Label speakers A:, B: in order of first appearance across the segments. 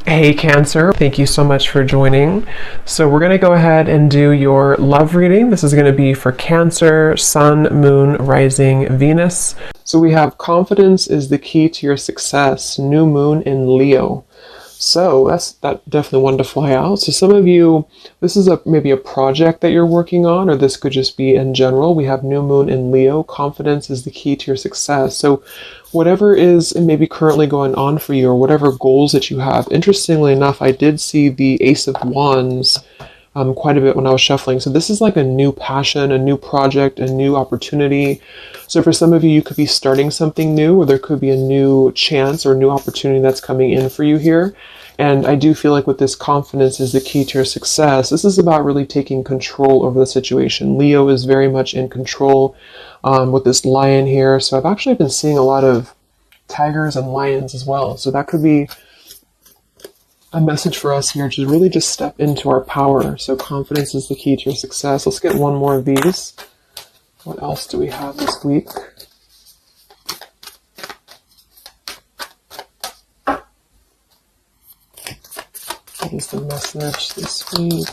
A: Hey Cancer, thank you so much for joining. So we're going to go ahead and do your love reading. This is going to be for Cancer, Sun, Moon, Rising, Venus. So we have confidence is the key to your success, new moon in Leo. So that definitely wanted to fly out. So some of you, this is maybe a project that you're working on, or this could just be in general. We have new moon in Leo. Confidence is the key to your success. So whatever is maybe currently going on for you, or whatever goals that you have. Interestingly enough, I did see the Ace of Wands quite a bit when I was shuffling. So this is like a new passion, a new project, a new opportunity. So for some of you, you could be starting something new, or there could be a new chance or new opportunity that's coming in for you here. And I do feel like with this confidence is the key to your success. This is about really taking control over the situation. Leo is very much in control with this lion here. So I've actually been seeing a lot of tigers and lions as well. So that could be a message for us here to really just step into our power. So confidence is the key to your success. Let's get one more of these. What else do we have this week? What is the message this week?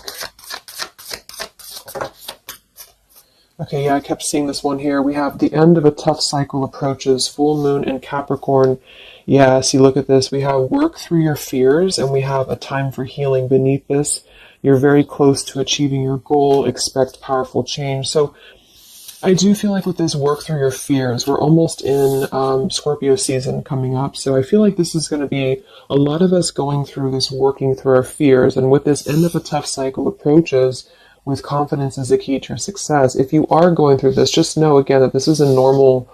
A: Okay, yeah, I kept seeing this one here. We have the end of a tough cycle approaches, full moon in Capricorn. Yeah, see, look at this. We have work through your fears, and we have a time for healing beneath this. You're very close to achieving your goal. Expect powerful change. So I do feel like with this work through your fears, we're almost in Scorpio season coming up. So I feel like this is going to be a lot of us going through this, working through our fears. And with this end of a tough cycle approaches, with confidence is the key to your success. If you are going through this, just know again that this is a normal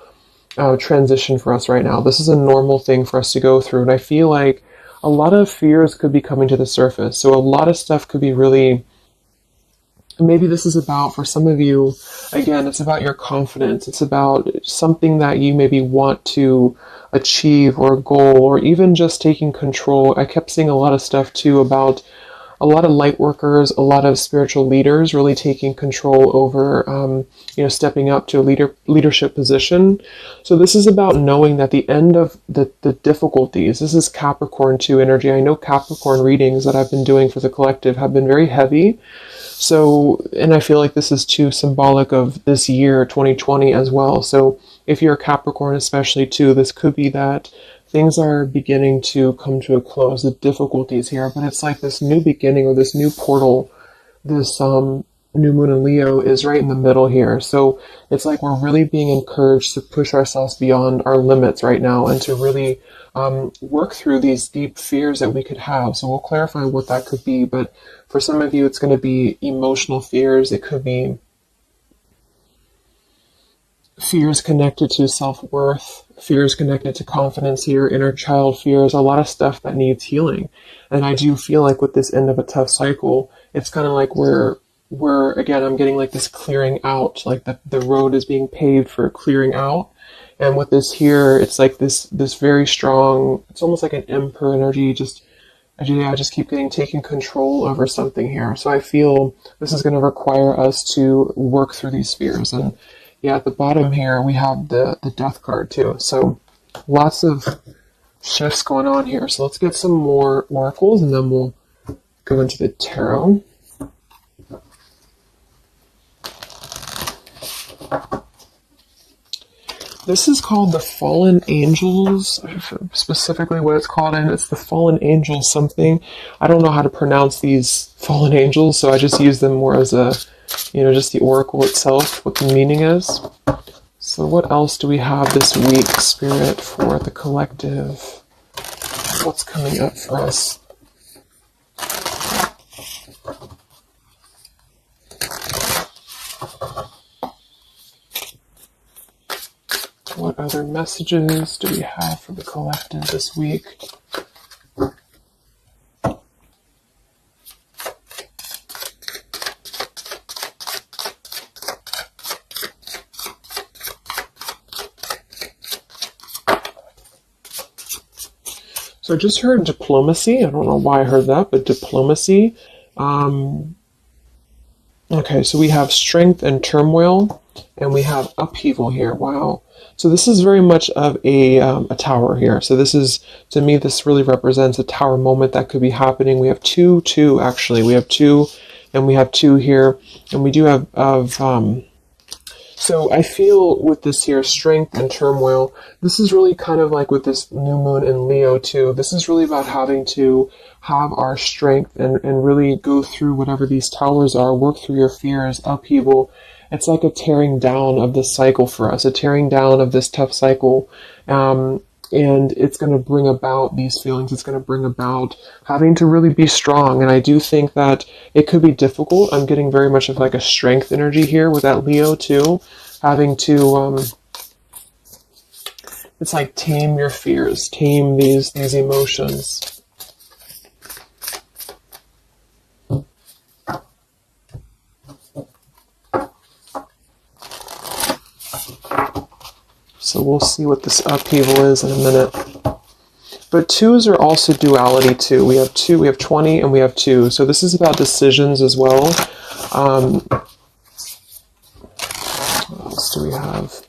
A: transition for us right now. This is a normal thing for us to go through. And I feel like a lot of fears could be coming to the surface. So a lot of stuff could be really, maybe this is about, for some of you, again, it's about your confidence. It's about something that you maybe want to achieve, or a goal, or even just taking control. I kept seeing a lot of stuff too about a lot of light workers, a lot of spiritual leaders really taking control over, stepping up to a leadership position. So this is about knowing that the end of the difficulties, this is Capricorn 2 energy. I know Capricorn readings that I've been doing for the collective have been very heavy. So, and I feel like this is too symbolic of this year, 2020 as well. So if you're a Capricorn especially too, this could be that things are beginning to come to a close, the difficulties here, but it's like this new beginning, or this new portal, this new moon in Leo is right in the middle here. So it's like we're really being encouraged to push ourselves beyond our limits right now, and to really work through these deep fears that we could have. So we'll clarify what that could be, but for some of you, it's going to be emotional fears. It could be fears connected to self-worth, fears connected to confidence here, inner child fears, a lot of stuff that needs healing. And I do feel like with this end of a tough cycle, it's kind of like we're again, I'm getting like this clearing out, like the road is being paved for clearing out. And with this here, it's like this very strong, it's almost like an emperor energy, I just keep taking control over something here. So I feel this is going to require us to work through these fears. And yeah, at the bottom here, we have the death card too. So lots of shifts going on here. So let's get some more oracles, and then we'll go into the tarot. This is called the Fallen Angels, specifically what it's called, and it's the Fallen Angels something. I don't know how to pronounce these Fallen Angels, so I just use them more as a, just the oracle itself, what the meaning is. So what else do we have this week, Spirit, for the collective? What's coming up for us? What other messages do we have for the collective this week? So I just heard diplomacy. I don't know why I heard that, but diplomacy. Okay, so we have strength and turmoil, and we have upheaval here. Wow. So this is very much of a tower here. So this is, to me, this really represents a tower moment that could be happening. We have two actually. We have two, and we have two here, and we do have. So I feel with this here, strength and turmoil, this is really kind of like with this new moon in Leo too. This is really about having to have our strength and really go through whatever these towers are, work through your fears, upheaval. It's like a tearing down of this cycle for us, a tearing down of this tough cycle. And it's going to bring about these feelings. It's going to bring about having to really be strong. And I do think that it could be difficult. I'm getting very much of like a strength energy here with that Leo too. Having to, it's like tame your fears, tame these emotions. So we'll see what this upheaval is in a minute. But twos are also duality too. We have 20, and we have 2. So this is about decisions as well. What else do we have?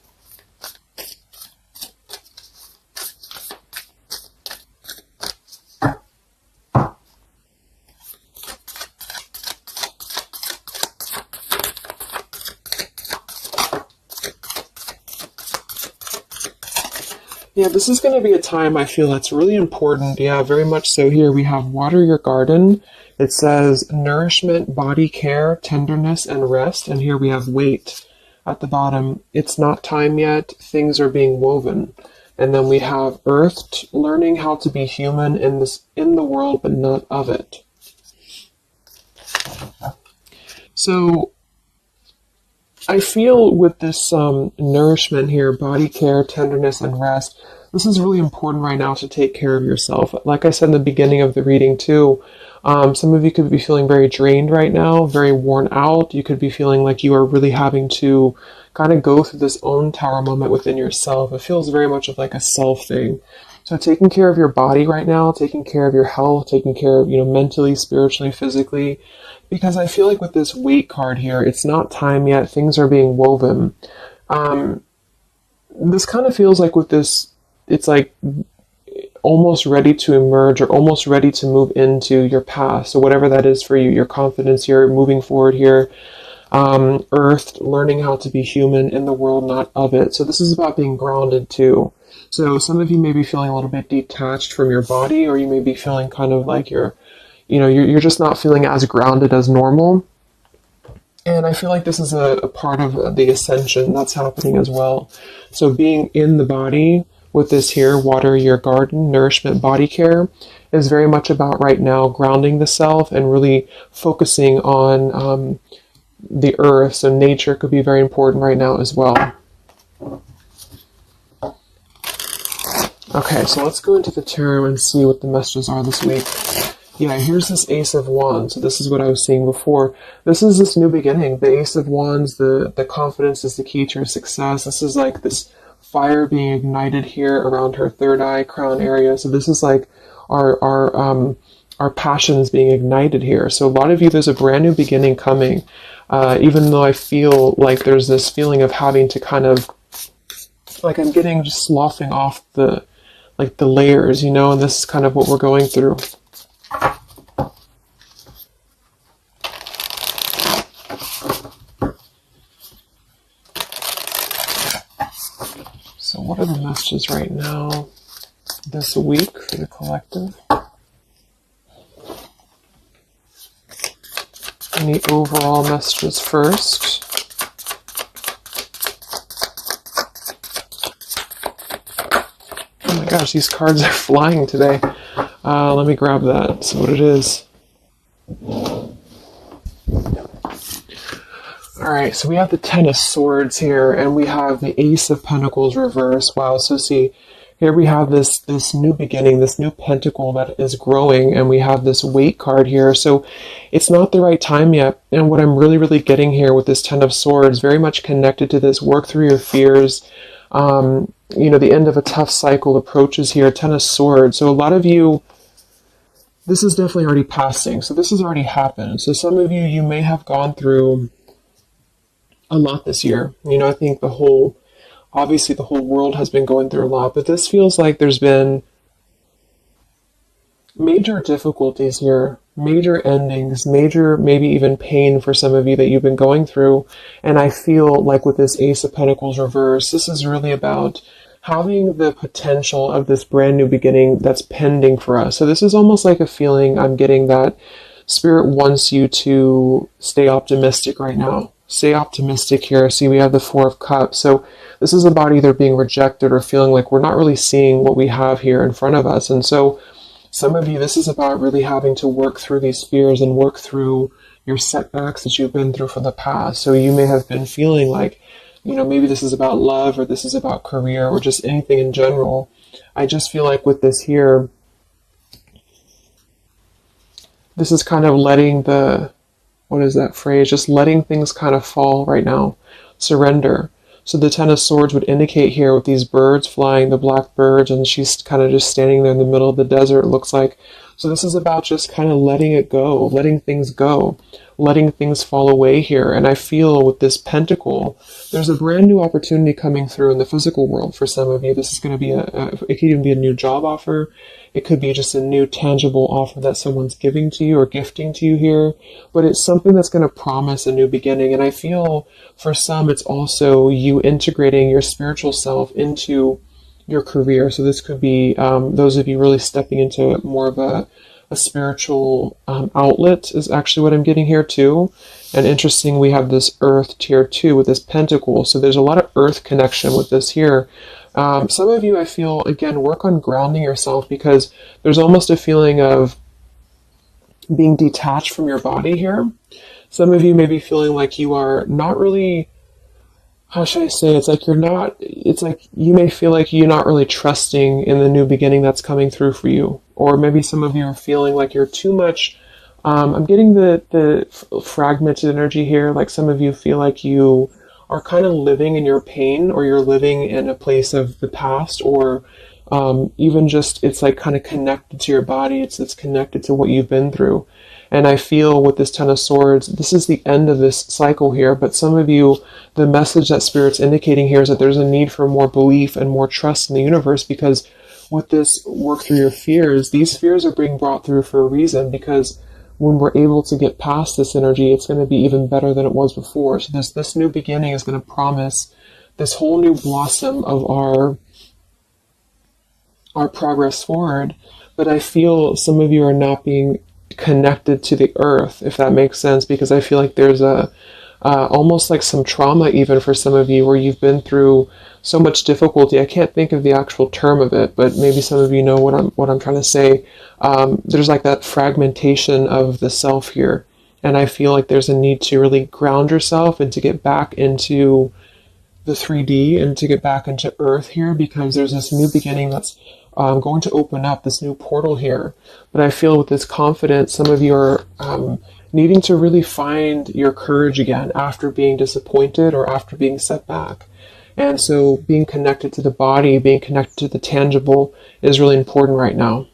A: Yeah, this is going to be a time I feel that's really important. Yeah, very much so. Here we have water your garden. It says nourishment, body care, tenderness, and rest. And here we have wait at the bottom. It's not time yet. Things are being woven. And then we have earth, learning how to be human in the world, but not of it. So I feel with this nourishment here, body care, tenderness, and rest, this is really important right now to take care of yourself. Like I said in the beginning of the reading too, some of you could be feeling very drained right now, very worn out. You could be feeling like you are really having to kind of go through this own tower moment within yourself. It feels very much of like a self thing. So taking care of your body right now, taking care of your health, taking care of, mentally, spiritually, physically, because I feel like with this weight card here, it's not time yet. Things are being woven. This kind of feels like with this, it's like almost ready to emerge or almost ready to move into your path. So whatever that is for you, your confidence here, moving forward here, earth, learning how to be human in the world, not of it. So this is about being grounded too. So some of you may be feeling a little bit detached from your body, or you may be feeling kind of like you're just not feeling as grounded as normal. And I feel like this is a part of the ascension that's happening as well. So being in the body with this here, water your garden, nourishment, body care, is very much about right now grounding the self and really focusing on the earth. So nature could be very important right now as well. Okay, so let's go into the tarot and see what the messages are this week. Yeah, here's this Ace of Wands. So this is what I was seeing before. This is this new beginning. The Ace of Wands, the confidence is the key to her success. This is like this fire being ignited here around her third eye crown area. So this is like our passions being ignited here. So a lot of you, there's a brand new beginning coming. Even though I feel like there's this feeling of having to kind of, like I'm getting just sloughing off the layers, and this is kind of what we're going through. So what are the messages right now this week for the collective? Any overall messages first? Oh my gosh, these cards are flying today. Let me grab that, see what it is. Alright, so we have the Ten of Swords here, and we have the Ace of Pentacles reversed. Wow, so see, here we have this new beginning, this new pentacle that is growing, and we have this weight card here. So it's not the right time yet. And what I'm really, really getting here with this Ten of Swords, very much connected to this, work through your fears. The end of a tough cycle approaches here, Ten of Swords. So a lot of you, this is definitely already passing. So this has already happened. So some of you, you may have gone through a lot this year. I think the whole Obviously, the whole world has been going through a lot, but this feels like there's been major difficulties here, major endings, major maybe even pain for some of you that you've been going through. And I feel like with this Ace of Pentacles reverse, this is really about having the potential of this brand new beginning that's pending for us. So this is almost like a feeling I'm getting that Spirit wants you to stay optimistic right now. Stay optimistic here. See, we have the Four of Cups. So this is about either being rejected or feeling like we're not really seeing what we have here in front of us. And so some of you, this is about really having to work through these fears and work through your setbacks that you've been through from the past. So you may have been feeling like, maybe this is about love or this is about career or just anything in general. I just feel like with this here, this is kind of letting what is that phrase? Just letting things kind of fall right now. Surrender. So the Ten of Swords would indicate here with these birds flying, the black birds, and she's kind of just standing there in the middle of the desert, it looks like. So this is about just kind of letting it go, letting things go, letting things fall away here. And I feel with this pentacle, there's a brand new opportunity coming through in the physical world for some of you. This is going to be it could even be a new job offer. It could be just a new tangible offer that someone's giving to you or gifting to you here. But it's something that's going to promise a new beginning. And I feel for some, it's also you integrating your spiritual self into your career. So this could be those of you really stepping into more of a spiritual outlet is actually what I'm getting here too. And interesting, we have this Earth tier 2 with this pentacle. So there's a lot of Earth connection with this here. Some of you, I feel, again, work on grounding yourself because there's almost a feeling of being detached from your body here. Some of you may be feeling like you are not really, how should I say, it's like you may feel like you're not really trusting in the new beginning that's coming through for you. Or maybe some of you are feeling like you're too much, I'm getting the fragmented energy here, like some of you feel like you are kind of living in your pain, or you're living in a place of the past, or even just it's like kind of connected to your body, it's connected to what you've been through. And I feel with this Ten of Swords, this is the end of this cycle here, but some of you, the message that Spirit's indicating here is that there's a need for more belief and more trust in the universe, because with this work through your fears, these fears are being brought through for a reason, because when we're able to get past this energy, it's going to be even better than it was before. So this new beginning is going to promise this whole new blossom of our progress forward. But I feel some of you are not being connected to the earth, if that makes sense, because I feel like there's almost like some trauma even for some of you where you've been through so much difficulty. I can't think of the actual term of it, but maybe some of you know what I'm trying to say. There's like that fragmentation of the self here, and I feel like there's a need to really ground yourself and to get back into the 3D and to get back into earth here, because there's this new beginning that's going to open up, this new portal here. But I feel with this confidence, some of you are needing to really find your courage again after being disappointed or after being set back. And so being connected to the body, being connected to the tangible is really important right now.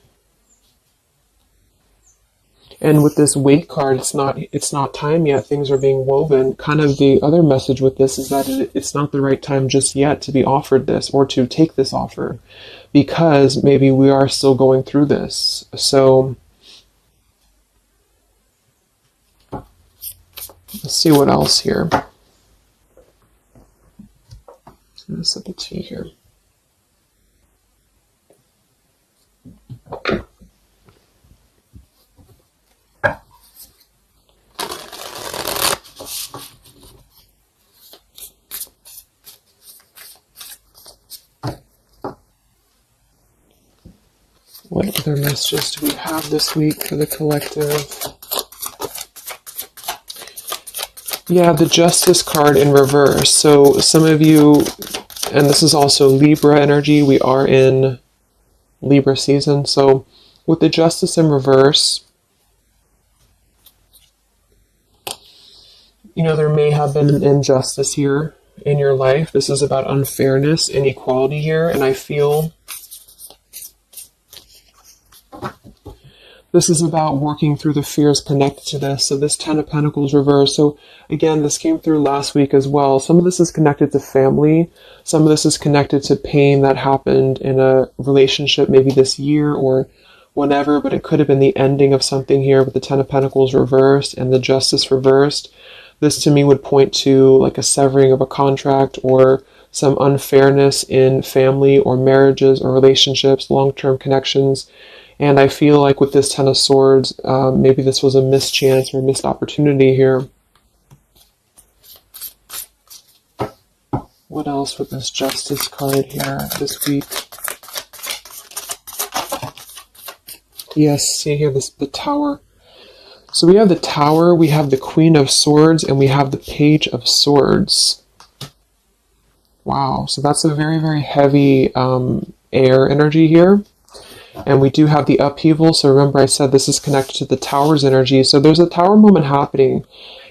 A: And with this Wait card, it's not time yet. Things are being woven. Kind of the other message with this is that it's not the right time just yet to be offered this or to take this offer, because maybe we are still going through this. So let's see what else here. I'm going to set the tea here. What other messages do we have this week for the collective? Yeah, the Justice card in reverse. So some of you, and this is also Libra energy, we are in Libra season. So with the Justice in reverse, there may have been an injustice here in your life. This is about unfairness, inequality here, and I feel This is about working through the fears connected to this. So this 10 of Pentacles reversed. So again, this came through last week as well. Some of this is connected to family. Some of this is connected to pain that happened in a relationship maybe this year or whenever, but it could have been the ending of something here with the 10 of Pentacles reversed and the Justice reversed. This to me would point to like a severing of a contract or some unfairness in family or marriages or relationships, long-term connections. And I feel like with this 10 of Swords, maybe this was a mischance or missed opportunity here. What else with this Justice card here this week? Yes, see here, the Tower. So we have the Tower, we have the Queen of Swords, and we have the Page of Swords. Wow, so that's a very, very heavy air energy here. And we do have the upheaval. So remember I said this is connected to the Tower's energy. So there's a Tower moment happening.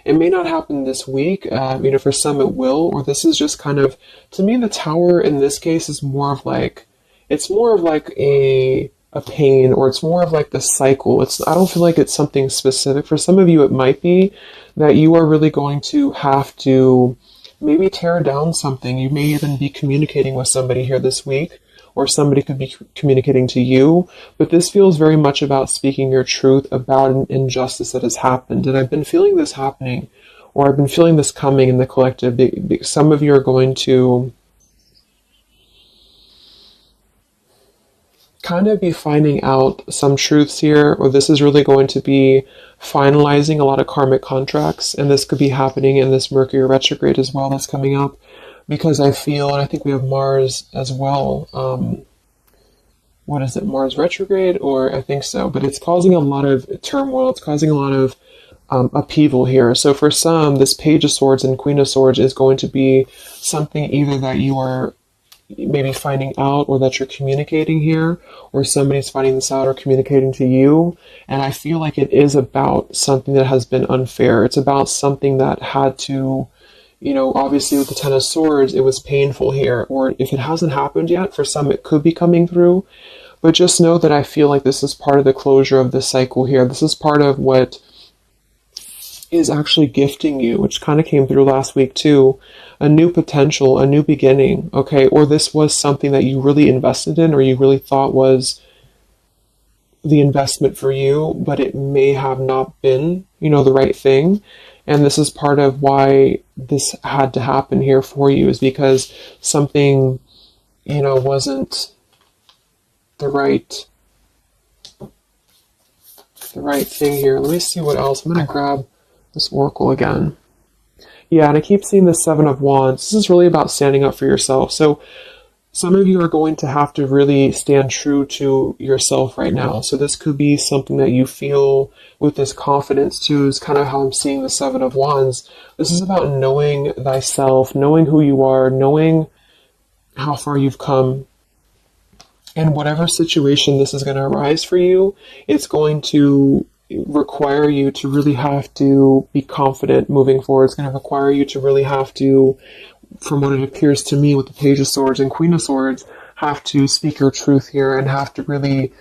A: It may not happen this week. For some it will. Or this is just kind of, to me, the Tower in this case is more of like, it's more of like a pain, or it's more of like the cycle. I don't feel like it's something specific. For some of you, it might be that you are really going to have to maybe tear down something. You may even be communicating with somebody here this week, or somebody could be communicating to you, but this feels very much about speaking your truth about an injustice that has happened. And I've been feeling this happening, or I've been feeling this coming in the collective. Some of you are going to kind of be finding out some truths here, or this is really going to be finalizing a lot of karmic contracts, and this could be happening in this Mercury retrograde as well that's coming up. Because I feel, and I think we have Mars as well. What is it, Mars retrograde? Or I think so. But it's causing a lot of turmoil. It's causing a lot of upheaval here. So for some, this Page of Swords and Queen of Swords is going to be something either that you are maybe finding out, or that you're communicating here, or somebody's finding this out or communicating to you. And I feel like it is about something that has been unfair. It's about something that had to, obviously with the 10 of Swords, it was painful here. Or if it hasn't happened yet, for some it could be coming through. But just know that I feel like this is part of the closure of this cycle here. This is part of what is actually gifting you, which kind of came through last week too. A new potential, a new beginning, okay? Or this was something that you really invested in, or you really thought was the investment for you, but it may have not been, the right thing. And this is part of why this had to happen here for you, is because something, wasn't the right thing here. Let me see what else. I'm going to grab this Oracle again. Yeah, and I keep seeing the 7 of Wands. This is really about standing up for yourself. So some of you are going to have to really stand true to yourself right now. So this could be something that you feel with this confidence too, is kind of how I'm seeing the 7 of Wands. This is about knowing thyself, knowing who you are, knowing how far you've come. And whatever situation this is going to arise for you, it's going to require you to really have to be confident moving forward. It's going to require you to really have to, from what it appears to me with the Page of Swords and Queen of Swords, have to speak your truth here and have to really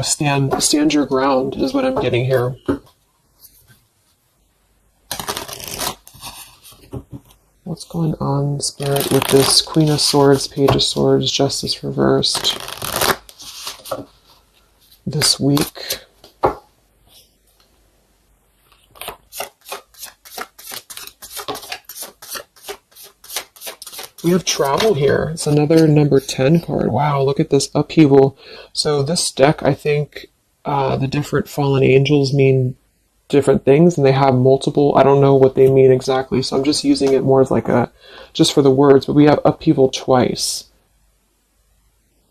A: stand your ground is what I'm getting here. What's going on, Spirit, with this Queen of Swords, Page of Swords, Justice reversed this week? We have travel here. It's another number 10 card. Wow, look at this upheaval. So this deck, I think the different fallen angels mean different things, and they have multiple, I don't know what they mean exactly, so I'm just using it more as like just for the words, but we have upheaval twice.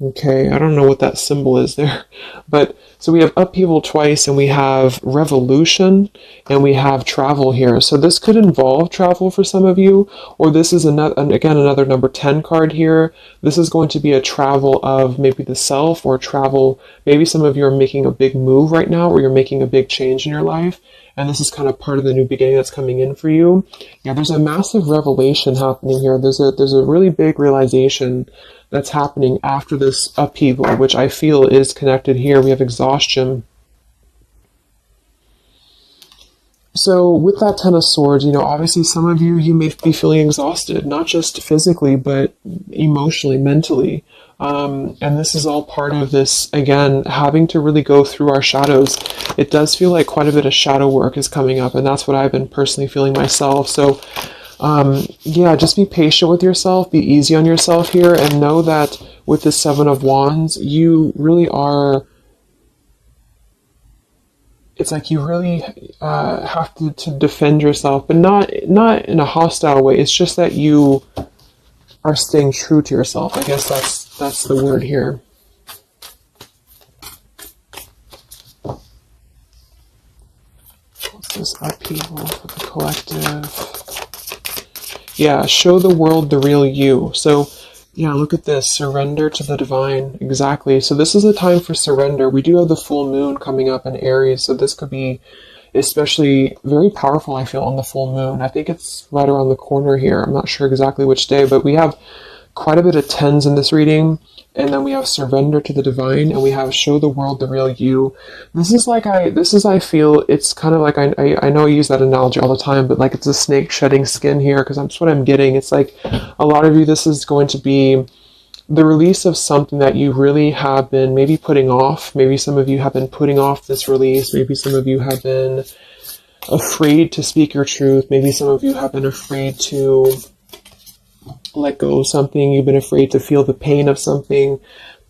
A: Okay, I don't know what that symbol is there, but so we have upheaval twice, and we have revolution, and we have travel here. So this could involve travel for some of you, or this is another number 10 card here. This is going to be a travel of maybe the self, or travel, maybe some of you are making a big move right now, or you're making a big change in your life, and this is kind of part of the new beginning that's coming in for you. Yeah, there's a massive revelation happening here. There's a really big realization that's happening after this upheaval, which I feel is connected here. We have exhaustion. So with that Ten of Swords, obviously some of you may be feeling exhausted, not just physically, but emotionally, mentally. And this is all part of this, again, having to really go through our shadows. It does feel like quite a bit of shadow work is coming up, and that's what I've been personally feeling myself. So, yeah, just be patient with yourself, be easy on yourself here, and know that with the Seven of Wands, you really are... It's like you really have to defend yourself, but not in a hostile way. It's just that you are staying true to yourself. I guess that's the word here. What's this upheaval for the collective? Yeah, show the world the real you. So, yeah, look at this. Surrender to the divine. Exactly. So this is a time for surrender. We do have the full moon coming up in Aries, so this could be especially very powerful, I feel, on the full moon. I think it's right around the corner here. I'm not sure exactly which day, but we have quite a bit of tens in this reading. And then we have surrender to the divine, and we have show the world the real you. I feel, it's kind of like, I know I use that analogy all the time, but like it's a snake shedding skin here, because that's what I'm getting. It's like a lot of you, this is going to be the release of something that you really have been maybe putting off. Maybe some of you have been putting off this release. Maybe some of you have been afraid to speak your truth. Maybe some of you have been afraid to let go of something. You've been afraid to feel the pain of something.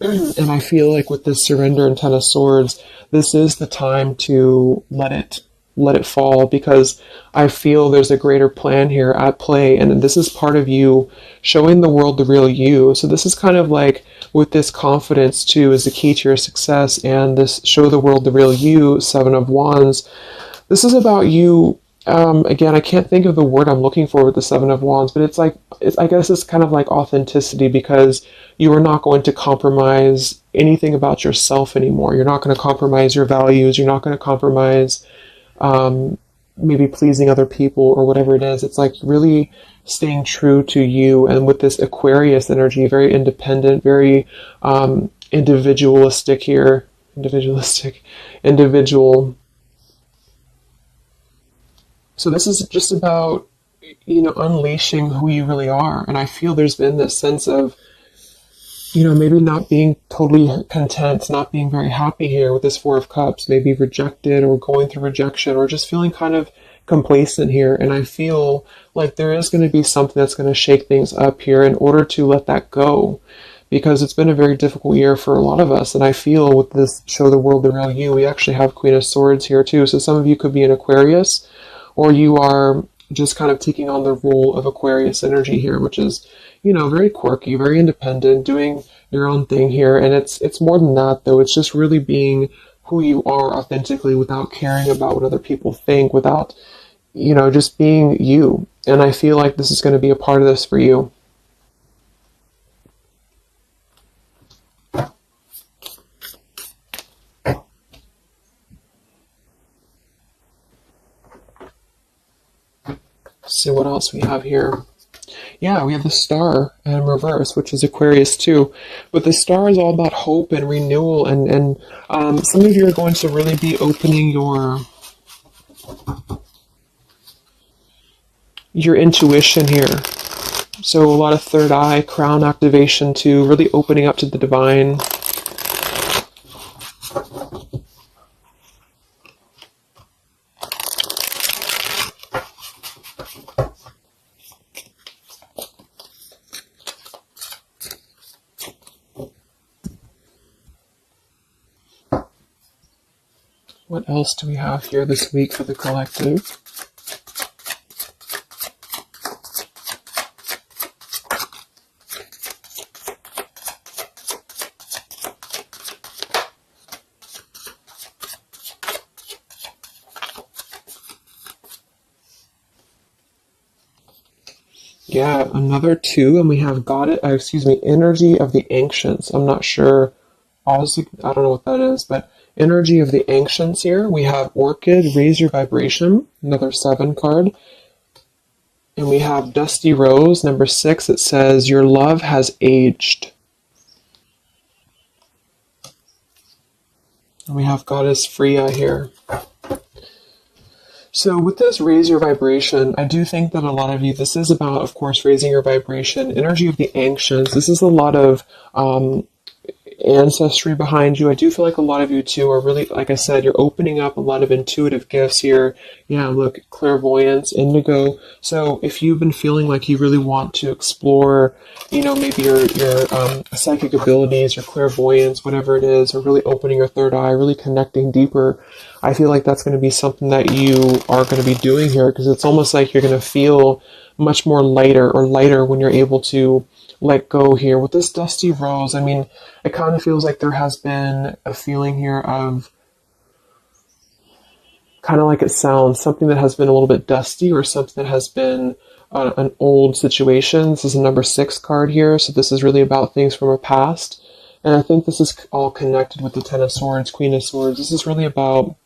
A: And I feel like with this surrender and Ten of Swords, this is the time to let it fall, because I feel there's a greater plan here at play, and this is part of you showing the world the real you. So this is kind of like, with this confidence too is the key to your success, and this show the world the real you, Seven of Wands. This is about you. Again, I can't think of the word I'm looking for with the Seven of Wands, but I guess it's kind of like authenticity, because you are not going to compromise anything about yourself anymore. You're not going to compromise your values. You're not going to compromise maybe pleasing other people or whatever it is. It's like really staying true to you. And with this Aquarius energy, very independent, very individualistic here. Individual. So this is just about, unleashing who you really are. And I feel there's been this sense of, maybe not being totally content, not being very happy here with this Four of Cups, maybe rejected or going through rejection, or just feeling kind of complacent here. And I feel like there is going to be something that's going to shake things up here in order to let that go, because it's been a very difficult year for a lot of us. And I feel with this show the world the real you, we actually have Queen of Swords here too. So some of you could be an Aquarius, or you are just kind of taking on the role of Aquarius energy here, which is, very quirky, very independent, doing your own thing here. And it's more than that, though. It's just really being who you are authentically, without caring about what other people think, without, just being you. And I feel like this is going to be a part of this for you. See what else we have here. Yeah, we have the Star in reverse, which is Aquarius too. But the Star is all about hope and renewal, and some of you are going to really be opening your intuition here. So a lot of third eye, crown activation too, really opening up to the divine. What else do we have here this week for the collective? Yeah, another 2, and we have energy of the ancients. I'm not sure Obviously, I don't know what that is, but energy of the ancients here. We have Orchid, raise your vibration, another 7 card. And we have Dusty Rose, number 6. It says, your love has aged. And we have Goddess Freya here. So with this raise your vibration, I do think that a lot of you, this is about, of course, raising your vibration. Energy of the ancients. This is a lot of ancestry behind you. I do feel like a lot of you too are really, like I said, you're opening up a lot of intuitive gifts here. Yeah, look, clairvoyance, indigo. So if you've been feeling like you really want to explore, maybe your psychic abilities, your clairvoyance, whatever it is, or really opening your third eye, really connecting deeper, I feel like that's going to be something that you are going to be doing here, because it's almost like you're going to feel much more lighter when you're able to let go here. With this Dusty Rose, I mean, it kind of feels like there has been a feeling here of, kind of like it sounds, something that has been a little bit dusty, or something that has been an old situation. This is a number 6 card here, so this is really about things from our past. And I think this is all connected with the Ten of Swords, Queen of Swords. This is really about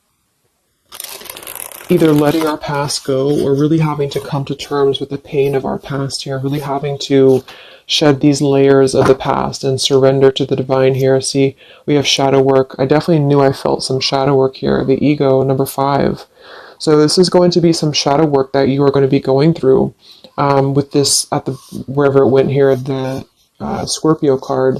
A: either letting our past go, or really having to come to terms with the pain of our past here, really having to shed these layers of the past and surrender to the divine here. See, we have shadow work. I definitely knew I felt some shadow work here. The ego, number 5. So this is going to be some shadow work that you are going to be going through with this, at the, wherever it went here, the Scorpio card.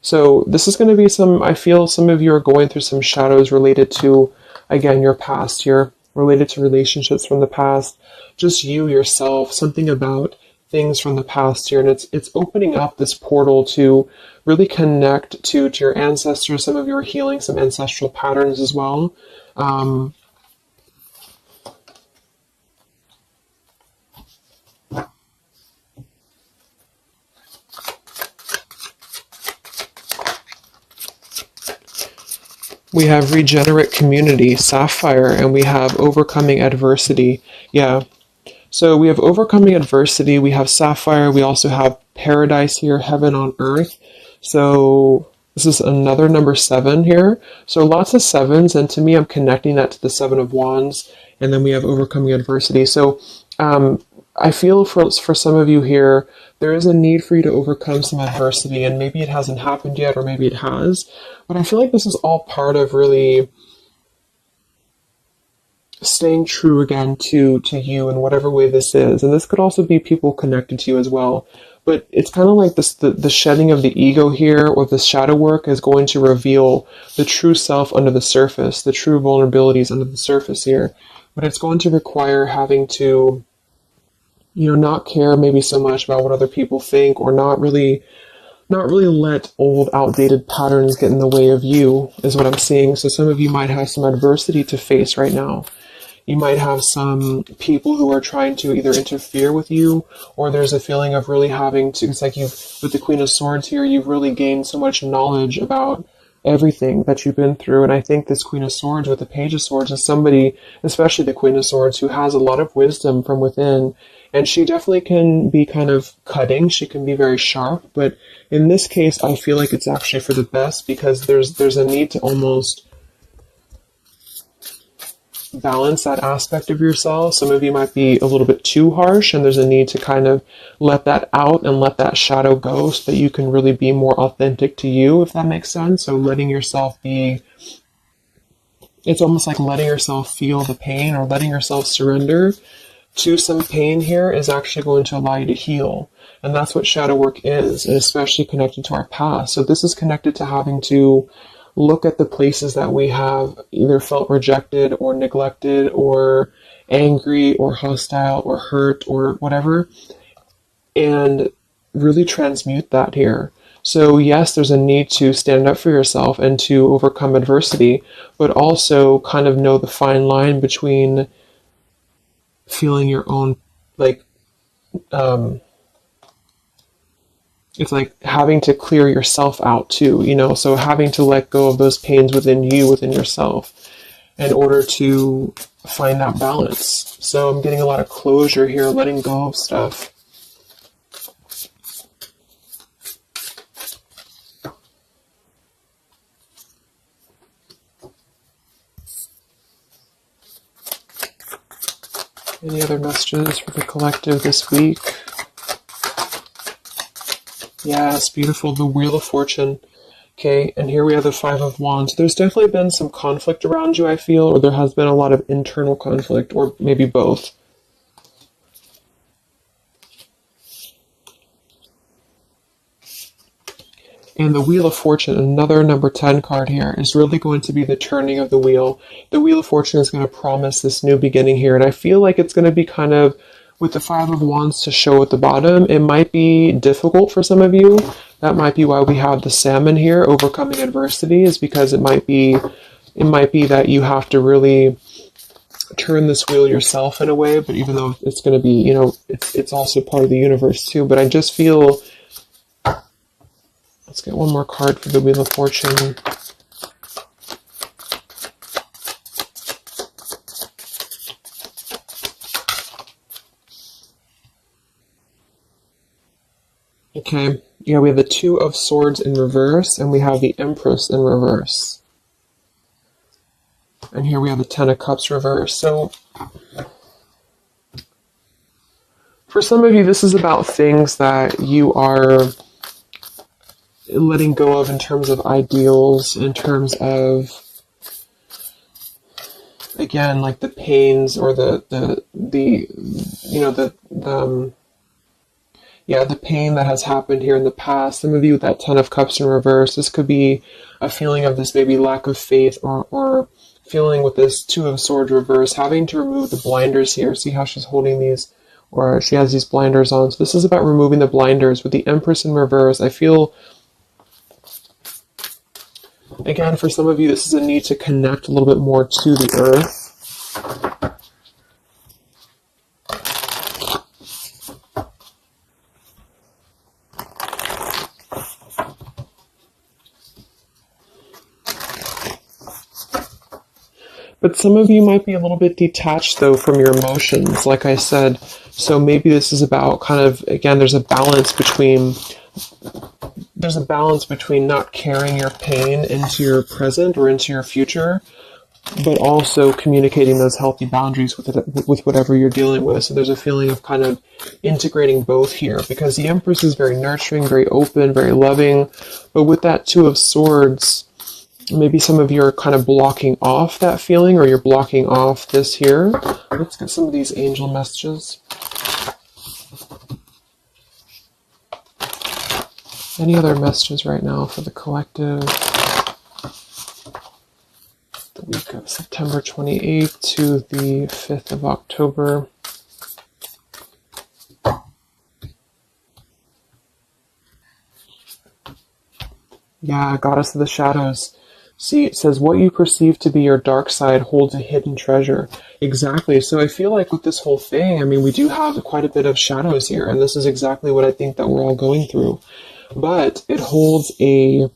A: So this is going to be I feel some of you are going through some shadows related to, again, your past here, related to relationships from the past, just you, yourself, something about things from the past here. And it's opening up this portal to really connect to your ancestors. Some of you are healing some ancestral patterns as well. We have regenerate community, sapphire, and we have overcoming adversity. Yeah. So we have overcoming adversity, we have sapphire, we also have paradise here, heaven on earth. So this is another number 7 here. So lots of 7s, and to me, I'm connecting that to the 7 of Wands. And then we have overcoming adversity. So I feel for some of you here, there is a need for you to overcome some adversity, and maybe it hasn't happened yet, or maybe it has. But I feel like this is all part of really staying true again to you in whatever way this is. And this could also be people connected to you as well. But it's kind of like this, the shedding of the ego here, or the shadow work, is going to reveal the true self under the surface, the true vulnerabilities under the surface here. But it's going to require having to, not care maybe so much about what other people think, or not really let old, outdated patterns get in the way of you, is what I'm seeing. So some of you might have some adversity to face right now. You might have some people who are trying to either interfere with you, or there's a feeling of really having to, it's like with the Queen of Swords here, you've really gained so much knowledge about everything that you've been through. And I think this Queen of Swords with the Page of Swords is somebody, especially the Queen of Swords, who has a lot of wisdom from within. And she definitely can be kind of cutting. She can be very sharp. But in this case, I feel like it's actually for the best, because there's a need to almost balance that aspect of yourself. Some of you might be a little bit too harsh, and there's a need to kind of let that out and let that shadow go, so that you can really be more authentic to you, if that makes sense. So letting yourself be, it's almost like letting yourself feel the pain, or letting yourself surrender to some pain here is actually going to allow you to heal. And that's what shadow work is, and especially connected to our past. So this is connected to having to look at the places that we have either felt rejected or neglected or angry or hostile or hurt or whatever, and really transmute that here. So yes, there's a need to stand up for yourself and to overcome adversity, but also kind of know the fine line between feeling your own, like, it's like having to clear yourself out too, so having to let go of those pains within you, within yourself, in order to find that balance. So I'm getting a lot of closure here, letting go of stuff. Any other messages for the collective this week? Yes, beautiful. The Wheel of Fortune. Okay, and here we have the Five of Wands. There's definitely been some conflict around you, I feel, or there has been a lot of internal conflict, or maybe both. And the Wheel of Fortune, another number 10 card here, is really going to be the turning of the wheel. The Wheel of Fortune is going to promise this new beginning here, and I feel like it's going to be kind of, with the Five of Wands to show at the bottom, it might be difficult for some of you. That might be why we have the Salmon here, overcoming adversity, is because it might be that you have to really turn this wheel yourself in a way, but even though it's going to be, it's also part of the universe too, but I just feel, let's get one more card for the Wheel of Fortune. Okay, yeah, we have the Two of Swords in reverse, and we have the Empress in reverse. And here we have the Ten of Cups reverse. So, for some of you, this is about things that you are letting go of in terms of ideals, in terms of, again, like the pains or the pain that has happened here in the past. Some of you with that Ten of Cups in reverse, this could be a feeling of this maybe lack of faith, or feeling with this Two of Swords reverse, having to remove the blinders here. See how she's holding these, or she has these blinders on. So this is about removing the blinders. With the Empress in reverse, I feel, again, for some of you, this is a need to connect a little bit more to the earth. But some of you might be a little bit detached, though, from your emotions, like I said. So maybe this is about kind of, again, there's a balance between not carrying your pain into your present or into your future, but also communicating those healthy boundaries with whatever you're dealing with. So there's a feeling of kind of integrating both here, because the Empress is very nurturing, very open, very loving. But with that Two of Swords, maybe some of you are kind of blocking off that feeling, or you're blocking off this here. Let's get some of these angel messages. Any other messages right now for the collective? The week of September 28th to the 5th of October. Yeah, Goddess of the Shadows. See, it says, what you perceive to be your dark side holds a hidden treasure. Exactly. So I feel like with this whole thing, I mean, we do have quite a bit of shadows here, and this is exactly what I think that we're all going through. But it holds a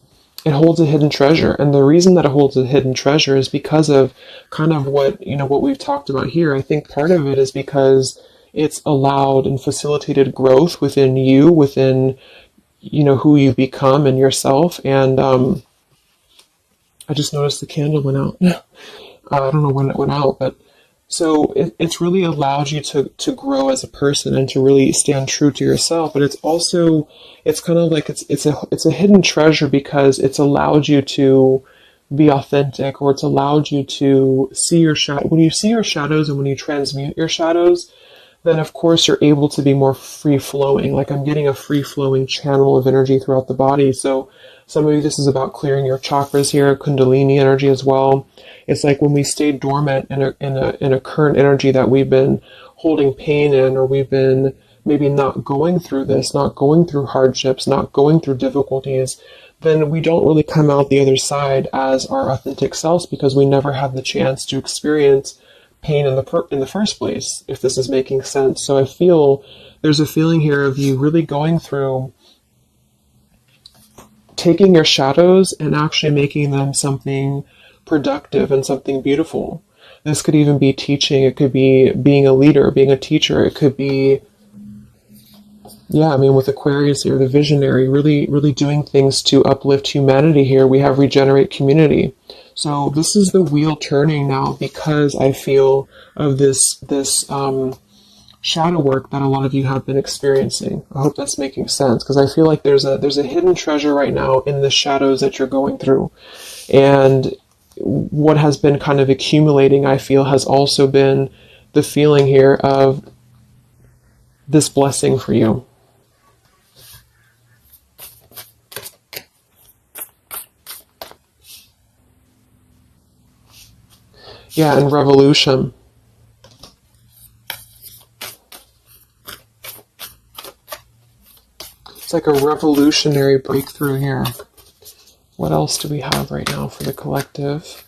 A: hidden treasure, and the reason that it holds a hidden treasure is because of kind of what we've talked about here. I think part of it is because it's allowed and facilitated growth within you, within who you become and yourself. And I just noticed the candle went out. I don't know when it went out, but so it's really allowed you to grow as a person and to really stand true to yourself. But it's kind of like it's a hidden treasure because it's allowed you to be authentic, or it's allowed you to see your shadow. When you see your shadows and when you transmute your shadows, then of course you're able to be more free-flowing. Like I'm getting a free-flowing channel of energy throughout the body. So some of you, this is about clearing your chakras here, Kundalini energy as well. It's like when we stay dormant in a current energy that we've been holding pain in, or we've been maybe not going through this, not going through hardships, not going through difficulties, then we don't really come out the other side as our authentic selves, because we never had the chance to experience pain in the first place, if this is making sense. So I feel there's a feeling here of you really going through taking your shadows and actually making them something productive and something beautiful. This could even be teaching. It could be being a leader, being a teacher. It could be, with Aquarius here, the visionary, really, really doing things to uplift humanity here. We have regenerate community. So this is the wheel turning now, because I feel of this shadow work that a lot of you have been experiencing. I hope that's making sense, because I feel like there's a hidden treasure right now in the shadows that you're going through. And what has been kind of accumulating, I feel, has also been the feeling here of this blessing for you. Yeah, and revolution. It's like a revolutionary breakthrough here. What else do we have right now for the collective?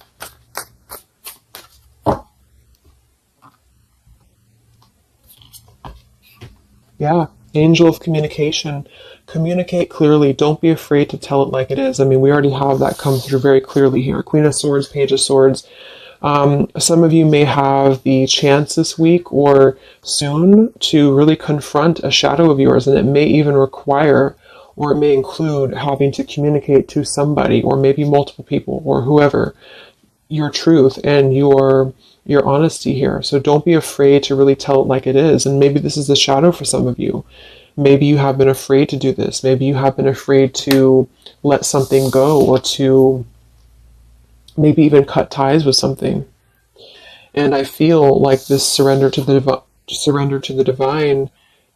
A: Yeah, angel of communication. Communicate clearly. Don't be afraid to tell it like it is. I mean, we already have that come through very clearly here. Queen of Swords, Page of Swords. Some of you may have the chance this week or soon to really confront a shadow of yours, and it may even require, or it may include, having to communicate to somebody, or maybe multiple people, or whoever, your truth and your honesty here. So don't be afraid to really tell it like it is. And maybe this is the shadow for some of you. Maybe you have been afraid to do this. Maybe you have been afraid to let something go, or to maybe even cut ties with something. And I feel like this surrender to the divine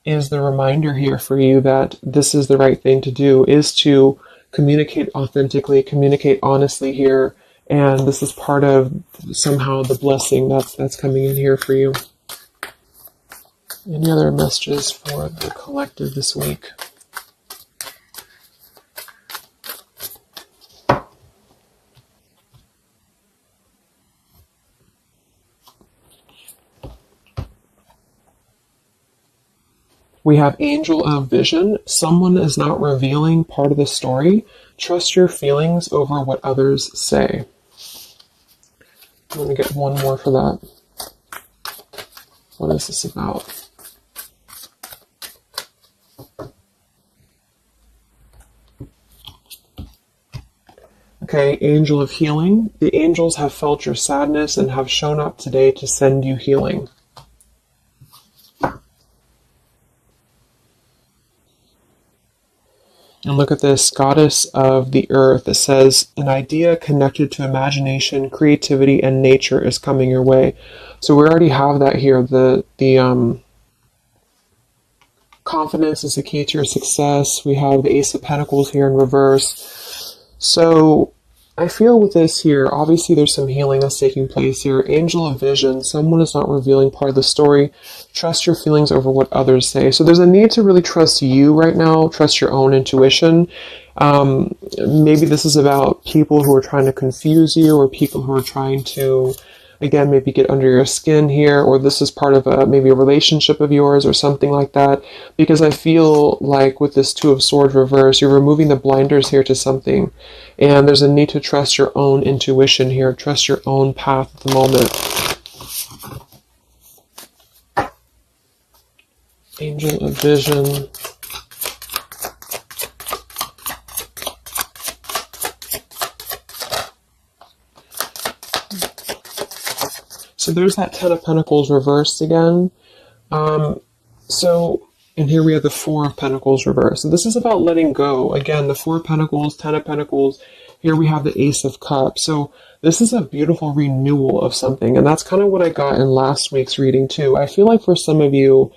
A: is the reminder here for you that this is the right thing to do, is to communicate authentically, communicate honestly here, and this is part of somehow the blessing that's coming in here for you. Any other messages for the collective this week? We have Angel of Vision. Someone is not revealing part of the story. Trust your feelings over what others say. I'm going to get one more for that. What is this about? Okay, Angel of Healing. The angels have felt your sadness and have shown up today to send you healing. And look at this, Goddess of the Earth. It says, an idea connected to imagination, creativity, and nature is coming your way. So we already have that here. The confidence is the key to your success. We have the Ace of Pentacles here in reverse. So I feel with this here, obviously there's some healing that's taking place here. Angel of Vision, someone is not revealing part of the story. Trust your feelings over what others say. So there's a need to really trust you right now, trust your own intuition. Maybe this is about people who are trying to confuse you, or people who are trying to, again, maybe get under your skin here, or this is part of maybe a relationship of yours or something like that. Because I feel like with this Two of Swords reverse, you're removing the blinders here to something. And there's a need to trust your own intuition here, trust your own path at the moment. Angel of Vision. So there's that Ten of Pentacles reversed again. And here we have the Four of Pentacles reversed. So this is about letting go. Again, the Four of Pentacles, Ten of Pentacles. Here we have the Ace of Cups. So this is a beautiful renewal of something. And that's kind of what I got in last week's reading too. I feel like for some of you,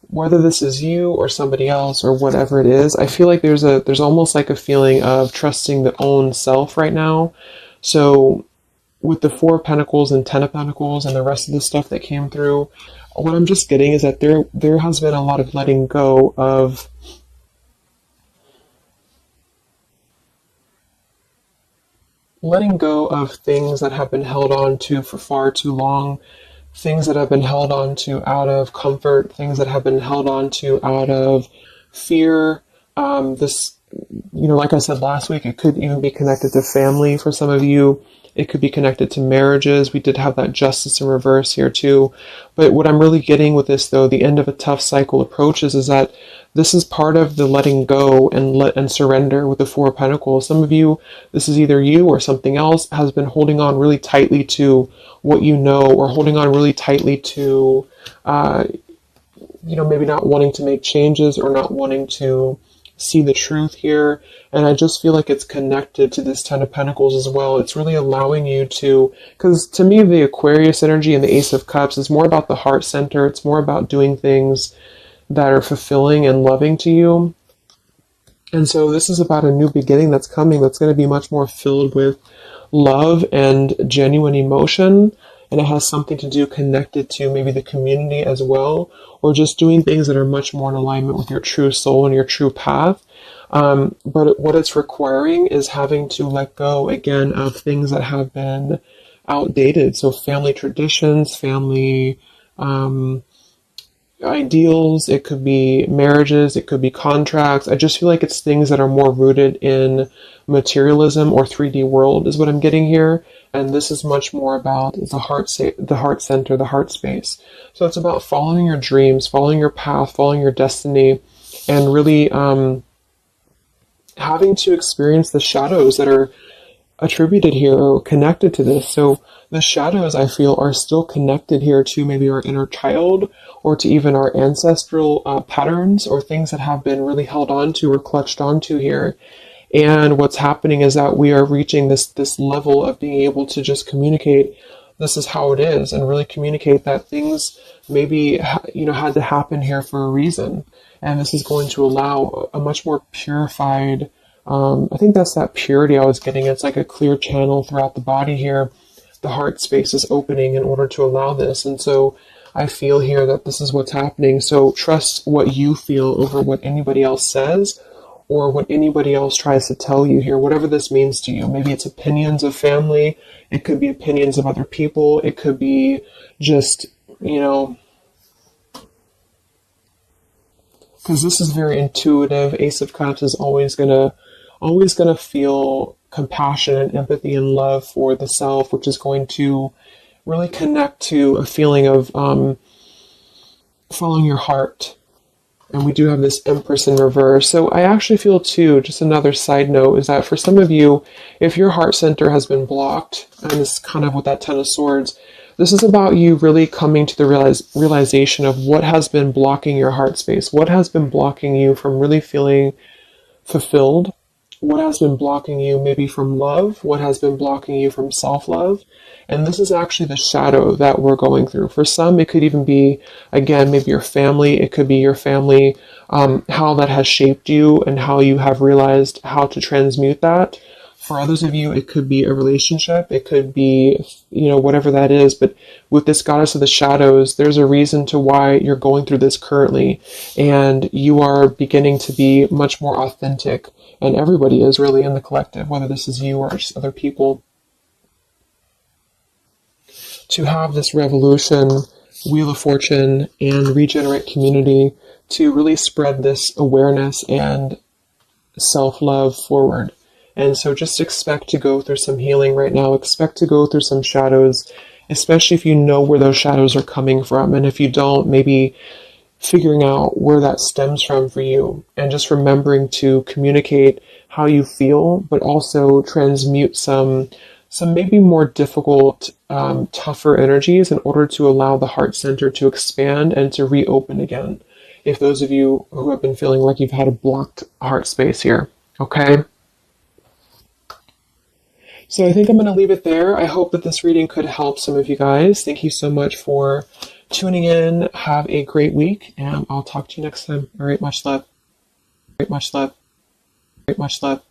A: whether this is you or somebody else or whatever it is, I feel like there's almost like a feeling of trusting the own self right now. So with the Four of Pentacles and Ten of Pentacles and the rest of the stuff that came through, what I'm just getting is that there has been a lot of letting go of things that have been held on to for far too long, things that have been held on to out of comfort, things that have been held on to out of fear. Like I said last week, it could even be connected to family for some of you. It could be connected to marriages. We did have that justice in reverse here too. But what I'm really getting with this, though, the end of a tough cycle approaches, is that this is part of the letting go and surrender with the Four of Pentacles. Some of you, this is either you or something else, has been holding on really tightly to what you know, or holding on really tightly to, maybe not wanting to make changes or not wanting to see the truth here. And I just feel like it's connected to this Ten of Pentacles as well. It's really allowing you to, because to me, the Aquarius energy and the Ace of Cups is more about the heart center. It's more about doing things that are fulfilling and loving to you. And so this is about a new beginning that's coming, that's going to be much more filled with love and genuine emotion. And it has something to do connected to maybe the community as well, or just doing things that are much more in alignment with your true soul and your true path. But what it's requiring is having to let go again of things that have been outdated. So family traditions, family ideals, it could be marriages, it could be contracts. I just feel like it's things that are more rooted in materialism or 3D world is what I'm getting here. And this is much more about the heart center, the heart space. So it's about following your dreams, following your path, following your destiny, and really having to experience the shadows that are attributed here or connected to this. So the shadows, I feel, are still connected here to maybe our inner child, or to even our ancestral patterns, or things that have been really held on to or clutched onto here. And what's happening is that we are reaching this level of being able to just communicate, this is how it is, and really communicate that things maybe had to happen here for a reason. And this is going to allow a much more purified, I think that's that purity I was getting. It's like a clear channel throughout the body here. The heart space is opening in order to allow this. And so I feel here that this is what's happening. So trust what you feel over what anybody else says, or what anybody else tries to tell you here, whatever this means to you. Maybe it's opinions of family, it could be opinions of other people, it could be just, because this is very intuitive. Ace of Cups is always gonna feel compassion and empathy and love for the self, which is going to really connect to a feeling of following your heart. And we do have this Empress in reverse. So I actually feel too, just another side note, is that for some of you, if your heart center has been blocked, and this is kind of with that Ten of Swords, this is about you really coming to the realization of what has been blocking your heart space, what has been blocking you from really feeling fulfilled, what has been blocking you maybe from love, what has been blocking you from self-love. And this is actually the shadow that we're going through. For some, it could even be, again, maybe your family. It could be your family, how that has shaped you and how you have realized how to transmute that. For others of you, it could be a relationship. It could be, whatever that is. But with this Goddess of the Shadows, there's a reason to why you're going through this currently. And you are beginning to be much more authentic. And everybody is really in the collective, whether this is you or just other people. To have this revolution, Wheel of Fortune, and Regenerate Community to really spread this awareness and self-love forward. And so just expect to go through some healing right now. Expect to go through some shadows, especially if you know where those shadows are coming from. And if you don't, maybe figuring out where that stems from for you. And just remembering to communicate how you feel, but also transmute some maybe more difficult, tougher energies in order to allow the heart center to expand and to reopen again. If those of you who have been feeling like you've had a blocked heart space here, okay? So I think I'm going to leave it there. I hope that this reading could help some of you guys. Thank you so much for tuning in. Have a great week, and I'll talk to you next time. All right, much love. Much love. Much love.